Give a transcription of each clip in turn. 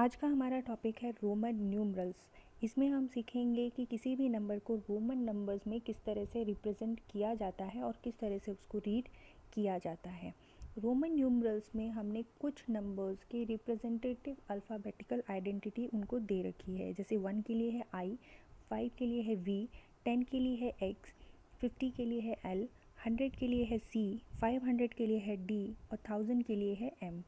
आज का हमारा टॉपिक है रोमन न्यूमरल्स। इसमें हम सीखेंगे कि किसी भी नंबर को रोमन नंबर्स में किस तरह से रिप्रेजेंट किया जाता है और किस तरह से उसको रीड किया जाता है। रोमन न्यूमरल्स में हमने कुछ नंबर्स की रिप्रेजेंटेटिव अल्फ़ाबेटिकल आइडेंटिटी उनको दे रखी है। जैसे 1 के लिए है आई, 5 के लिए है वी, 10 के लिए है एक्स, 50 के लिए है एल, 100 के लिए है सी, 500 के लिए है डी और 1000 के लिए है एम।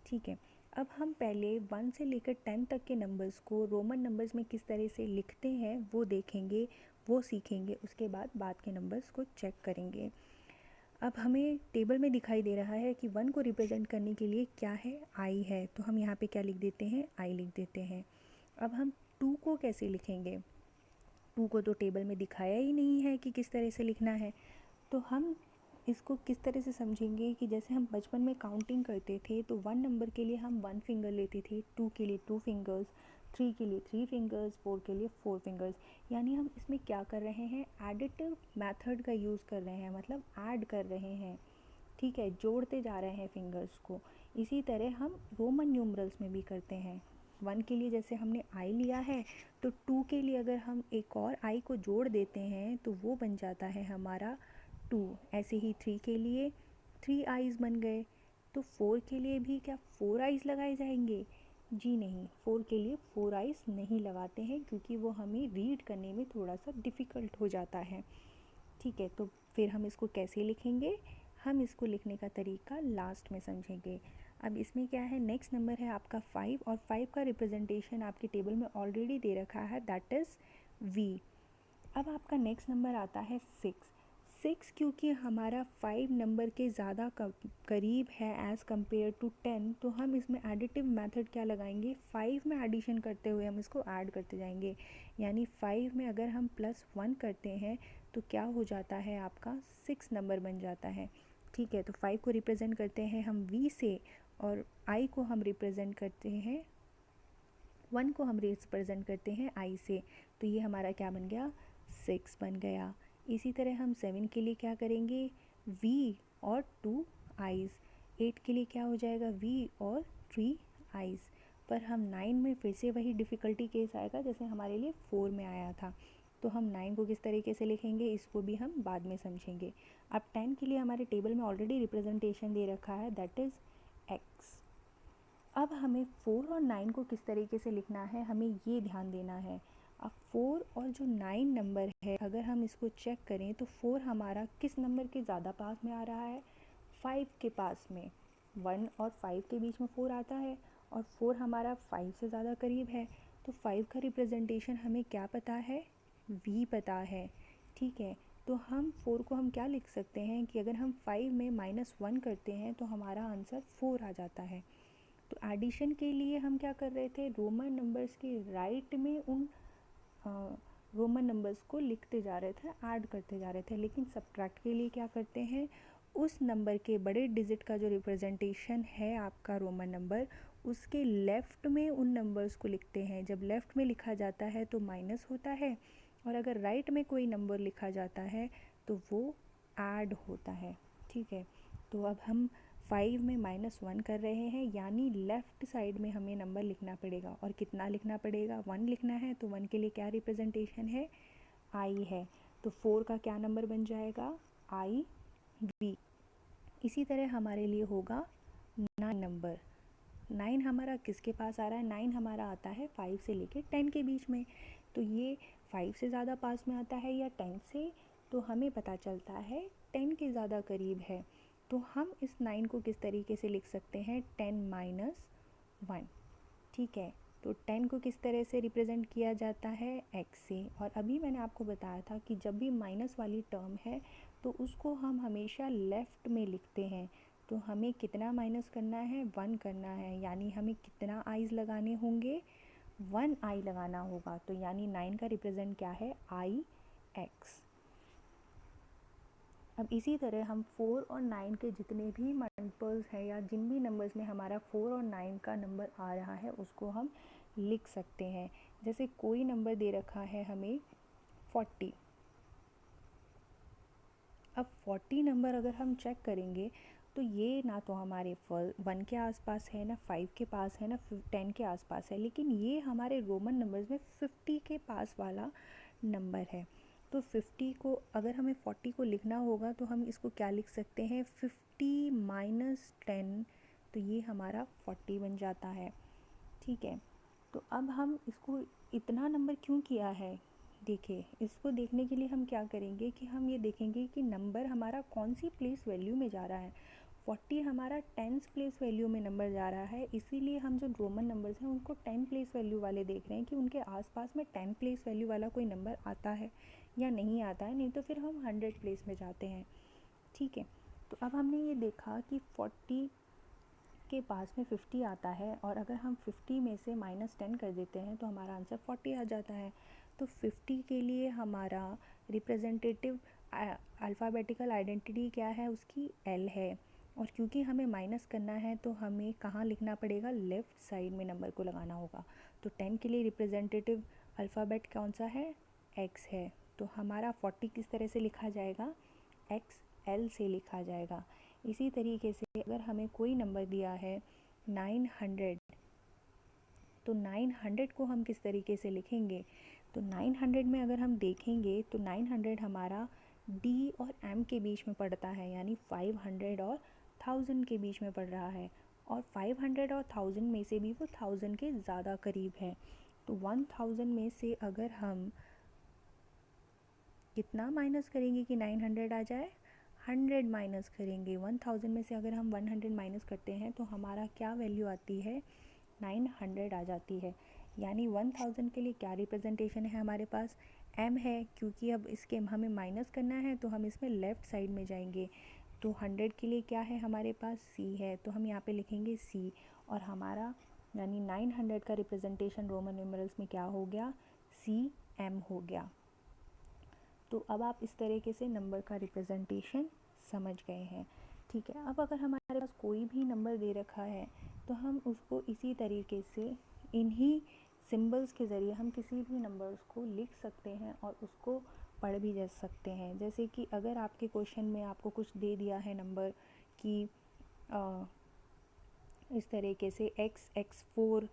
ठीक है, अब हम पहले 1 से लेकर 10 तक के नंबर्स को रोमन नंबर्स में किस तरह से लिखते हैं वो देखेंगे, वो सीखेंगे। उसके बाद के नंबर्स को चेक करेंगे। अब हमें टेबल में दिखाई दे रहा है कि 1 को रिप्रेजेंट करने के लिए क्या है, आई है, तो हम यहाँ पे क्या लिख देते हैं, आई लिख देते हैं। अब हम 2 को कैसे लिखेंगे, 2 को तो टेबल में दिखाया ही नहीं है कि किस तरह से लिखना है। तो हम इसको किस तरह से समझेंगे कि जैसे हम बचपन में काउंटिंग करते थे तो 1 नंबर के लिए हम 1 फिंगर लेते थे, 2 के लिए 2 फिंगर्स, 3 के लिए 3 फिंगर्स, 4 के लिए 4 फिंगर्स। यानी हम इसमें क्या कर रहे हैं, एडिटिव मेथड का यूज़ कर रहे हैं, मतलब ऐड कर रहे हैं। ठीक है, जोड़ते जा रहे हैं फिंगर्स को। इसी तरह हम रोमन न्यूमरल्स में भी करते हैं। 1 के लिए जैसे हमने आई लिया है तो 2 के लिए अगर हम एक और आई को जोड़ देते हैं तो वो बन जाता है हमारा 2। ऐसे ही 3 के लिए 3 आइज़ बन गए। तो 4 के लिए भी क्या 4 आइज़ लगाए जाएंगे? जी नहीं, 4 के लिए 4 आइज़ नहीं लगाते हैं क्योंकि वो हमें रीड करने में थोड़ा सा डिफ़िकल्ट हो जाता है। ठीक है, तो फिर हम इसको कैसे लिखेंगे, हम इसको लिखने का तरीका लास्ट में समझेंगे। अब इसमें क्या है, नेक्स्ट नंबर है आपका 5 और 5 का रिप्रेजेंटेशन आपके टेबल में ऑलरेडी दे रखा है, दैट इज़ वी। अब आपका नेक्स्ट नंबर आता है 6 क्योंकि हमारा 5 नंबर के ज़्यादा करीब है एज़ कम्पेयर टू 10, तो हम इसमें एडिटिव मेथड क्या लगाएंगे, 5 में एडिशन करते हुए हम इसको ऐड करते जाएंगे। यानी 5 में अगर हम +1 करते हैं तो क्या हो जाता है, आपका 6 नंबर बन जाता है। ठीक है, तो 5 को रिप्रेजेंट करते हैं हम वी से और आई को हम रिप्रेजेंट करते हैं, 1 को हम रिप्रेजेंट करते हैं आई से। तो ये हमारा क्या बन गया, 6 बन गया। इसी तरह हम 7 के लिए क्या करेंगे, वी और 2 आइज़। 8 के लिए क्या हो जाएगा, वी और 3 आइज़। पर हम 9 में फिर से वही डिफ़िकल्टी केस आएगा जैसे हमारे लिए 4 में आया था। तो हम 9 को किस तरीके से लिखेंगे इसको भी हम बाद में समझेंगे। अब 10 के लिए हमारे टेबल में ऑलरेडी रिप्रेजेंटेशन दे रखा है, दैट इज़ एक्स। अब हमें 4 और 9 को किस तरीके से लिखना है, हमें ये ध्यान देना है। अब 4 और जो 9 नंबर है, अगर हम इसको चेक करें तो 4 हमारा किस नंबर के ज़्यादा पास में आ रहा है, 5 के पास में। 1 और 5 के बीच में 4 आता है और 4 हमारा 5 से ज़्यादा करीब है। तो 5 का रिप्रेजेंटेशन हमें क्या पता है, वी पता है। ठीक है, तो हम 4 को हम क्या लिख सकते हैं कि अगर हम 5 में -1 करते हैं तो हमारा आंसर 4 आ जाता है। तो एडिशन के लिए हम क्या कर रहे थे, रोमन नंबर्स के राइट में उन रोमन नंबर्स को लिखते जा रहे थे, ऐड करते जा रहे थे। लेकिन सब्ट्रैक्ट के लिए क्या करते हैं, उस नंबर के बड़े डिजिट का जो रिप्रेजेंटेशन है आपका रोमन नंबर, उसके लेफ़्ट में उन नंबर्स को लिखते हैं। जब लेफ़्ट में लिखा जाता है तो माइनस होता है और अगर राइट में कोई नंबर लिखा जाता है तो वो ऐड होता है। ठीक है, तो अब हम 5 में -1 कर रहे हैं, यानी लेफ़्ट साइड में हमें नंबर लिखना पड़ेगा। और कितना लिखना पड़ेगा, 1 लिखना है। तो 1 के लिए क्या रिप्रेजेंटेशन है, आई है। तो 4 का क्या नंबर बन जाएगा, आई वी। इसी तरह हमारे लिए होगा 9 नंबर। 9 हमारा किसके पास आ रहा है, 9 हमारा आता है 5 से लेके 10 के बीच में। तो ये 5 से ज़्यादा पास में आता है या 10 से, तो हमें पता चलता है 10 के ज़्यादा करीब है। तो हम इस 9 को किस तरीके से लिख सकते हैं, 10 - 1। ठीक है, तो 10 को किस तरह से रिप्रेजेंट किया जाता है, एक्स से। और अभी मैंने आपको बताया था कि जब भी माइनस वाली टर्म है तो उसको हम हमेशा लेफ़्ट में लिखते हैं। तो हमें कितना माइनस करना है, 1 करना है। यानी हमें कितना आइज़ लगाने होंगे, 1 आई लगाना होगा। तो यानी 9 का रिप्रेजेंट क्या है, आई एक्स। अब इसी तरह हम 4 और 9 के जितने भी मल्टीपल्स हैं या जिन भी नंबर्स में हमारा 4 और 9 का नंबर आ रहा है उसको हम लिख सकते हैं। जैसे कोई नंबर दे रखा है हमें 40। अब 40 नंबर अगर हम चेक करेंगे, तो ये ना तो हमारे 1 के आसपास है, ना 5 के पास है, ना 10 के आसपास है, लेकिन ये हमारे रोमन नंबर्स में 50 के पास वाला नंबर है। तो 50 को अगर हमें 40 को लिखना होगा तो हम इसको क्या लिख सकते हैं, 50 माइनस 10, तो ये हमारा 40 बन जाता है। ठीक है, तो अब हम इसको इतना नंबर क्यों किया है, देखिए इसको देखने के लिए हम क्या करेंगे कि हम ये देखेंगे कि नंबर हमारा कौन सी प्लेस वैल्यू में जा रहा है। 40 हमारा टेंस प्लेस वैल्यू में नंबर जा रहा है, इसीलिए हम जो रोमन नंबर्स हैं उनको 10 प्लेस वैल्यू वाले देख रहे हैं कि उनके आसपास में 10 प्लेस वैल्यू वाला कोई नंबर आता है या नहीं आता है, नहीं तो फिर हम 100 प्लेस में जाते हैं। ठीक है, तो अब हमने ये देखा कि 40 के पास में 50 आता है, और अगर हम 50 में से -10 कर देते हैं तो हमारा आंसर 40 आ जाता है। तो 50 के लिए हमारा रिप्रेजेंटेटिव अल्फ़ाबेटिकल आइडेंटिटी क्या है, उसकी L है, और क्योंकि हमें माइनस करना है तो हमें कहाँ लिखना पड़ेगा, लेफ़्ट साइड में नंबर को लगाना होगा। तो 10 के लिए रिप्रेजेंटेटिव अल्फ़ाबेट कौन सा है, X है, तो हमारा 40 किस तरह से लिखा जाएगा, XL से लिखा जाएगा। इसी तरीके से अगर हमें कोई नंबर दिया है 900, तो 900 को हम किस तरीके से लिखेंगे, तो 900 में अगर हम देखेंगे तो 900 हमारा D और M के बीच में पड़ता है, यानी 500 और 1000 के बीच में पड़ रहा है, और 500 और 1000 में से भी वो 1000 के ज़्यादा करीब है। तो 1000 में से अगर हम कितना माइनस करेंगे कि 900 आ जाए, 100 माइनस करेंगे। 1000 में से अगर हम 100 माइनस करते हैं तो हमारा क्या वैल्यू आती है, 900 आ जाती है। यानी 1000 के लिए क्या रिप्रेजेंटेशन है हमारे पास, M है, क्योंकि अब इसके हमें माइनस करना है तो हम इसमें लेफ़्ट साइड में जाएंगे। तो 100 के लिए क्या है हमारे पास, C है, तो हम यहाँ पे लिखेंगे C, और हमारा यानी 900 का रिप्रेजेंटेशन रोमन न्यूमरल्स में क्या हो गया, CM हो गया। तो अब आप इस तरीके से नंबर का रिप्रेजेंटेशन समझ गए हैं। ठीक है, अब अगर हमारे पास कोई भी नंबर दे रखा है तो हम उसको इसी तरीके से इन्हीं सिंबल्स के ज़रिए हम किसी भी नंबर्स को लिख सकते हैं और उसको पढ़ भी जा सकते हैं। जैसे कि अगर आपके क्वेश्चन में आपको कुछ दे दिया है नंबर कि इस तरीके से XX4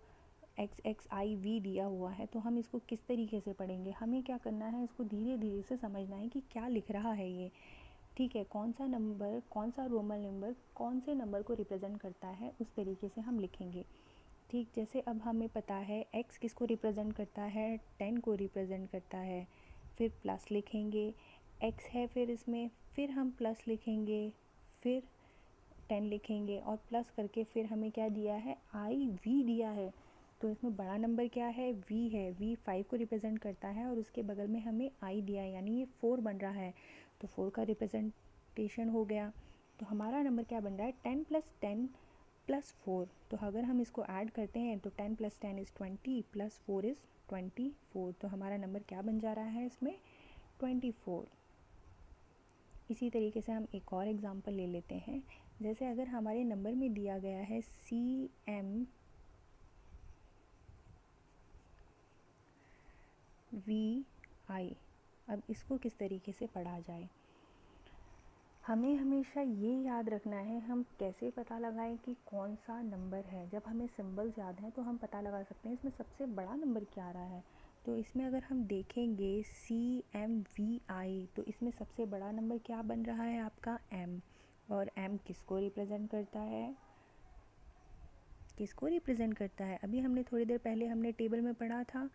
XXIV दिया हुआ है, तो हम इसको किस तरीके से पढ़ेंगे, हमें क्या करना है, इसको धीरे धीरे से समझना है कि क्या लिख रहा है ये। ठीक है, कौन सा नंबर, कौन सा रोमन नंबर कौन से नंबर को रिप्रेजेंट करता है, उस तरीके से हम लिखेंगे। ठीक, जैसे अब हमें पता है x किसको रिप्रेजेंट करता है, 10 को रिप्रेजेंट करता है, फिर प्लस लिखेंगे, x है फिर इसमें, फिर हम प्लस लिखेंगे, फिर 10 लिखेंगे, और प्लस करके फिर हमें क्या दिया है, IV दिया है। तो इसमें बड़ा नंबर क्या है, V है, V 5 को रिप्रेजेंट करता है, और उसके बगल में हमें I दिया है, यानी ये 4 बन रहा है, तो 4 का रिप्रेजेंटेशन हो गया। तो हमारा नंबर क्या बन रहा है, 10 + 10 + 4। तो अगर हम इसको ऐड करते हैं तो 10 + 10 = 20 + 4 = 24। तो हमारा नंबर क्या बन जा रहा है इसमें, 24। इसी तरीके से हम एक और एग्जांपल ले लेते हैं। जैसे अगर हमारे नंबर में दिया गया है CMVI, अब इसको किस तरीके से पढ़ा जाए, हमें हमेशा ये याद रखना है, हम कैसे पता लगाएं कि कौन सा नंबर है। जब हमें सिंबल्स याद हैं तो हम पता लगा सकते हैं इसमें सबसे बड़ा नंबर क्या आ रहा है। तो इसमें अगर हम देखेंगे CMVI, तो इसमें सबसे बड़ा नंबर क्या बन रहा है आपका, M, और M किसको रिप्रेजेंट करता है, किसको रिप्रेजेंट करता है, अभी हमने थोड़ी देर पहले हमने टेबल में पढ़ा था,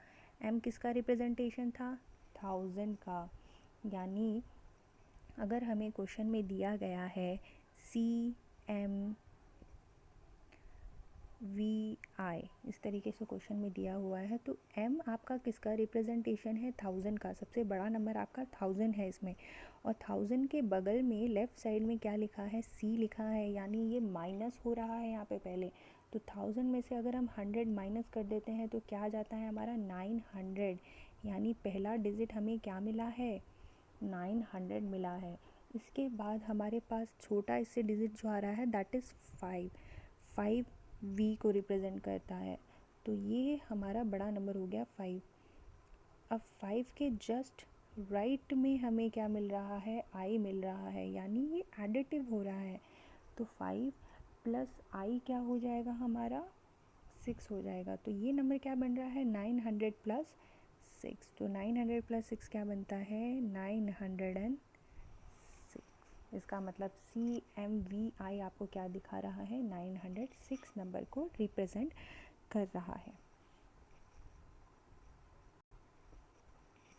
M किसका रिप्रेजेंटेशन था, 1000 का। यानी अगर हमें क्वेश्चन में दिया गया है CMVI, इस तरीके से क्वेश्चन में दिया हुआ है, तो M आपका किसका रिप्रेजेंटेशन है, 1000 का, सबसे बड़ा नंबर आपका 1000 है इसमें, और 1000 के बगल में लेफ़्ट साइड में क्या लिखा है, C लिखा है, यानी ये माइनस हो रहा है यहाँ पे पहले। तो 1000 में से अगर हम 100 माइनस कर देते हैं तो क्या आ जाता है हमारा, 900, यानी पहला डिजिट हमें क्या मिला है, 900 मिला है। इसके बाद हमारे पास छोटा इससे डिजिट जो आ रहा है दैट इज़ 5 V को रिप्रेजेंट करता है, तो ये हमारा बड़ा नंबर हो गया 5। अब 5 के जस्ट राइट में हमें क्या मिल रहा है, I मिल रहा है, यानी ये एडिटिव हो रहा है। तो 5 प्लस आई क्या हो जाएगा हमारा 6 हो जाएगा। तो ये नंबर क्या बन रहा है 900 प्लस 6। तो 900 प्लस 6 क्या बनता है 906। इसका मतलब CMVI आपको क्या दिखा रहा है 906 नंबर को रिप्रेजेंट कर रहा है।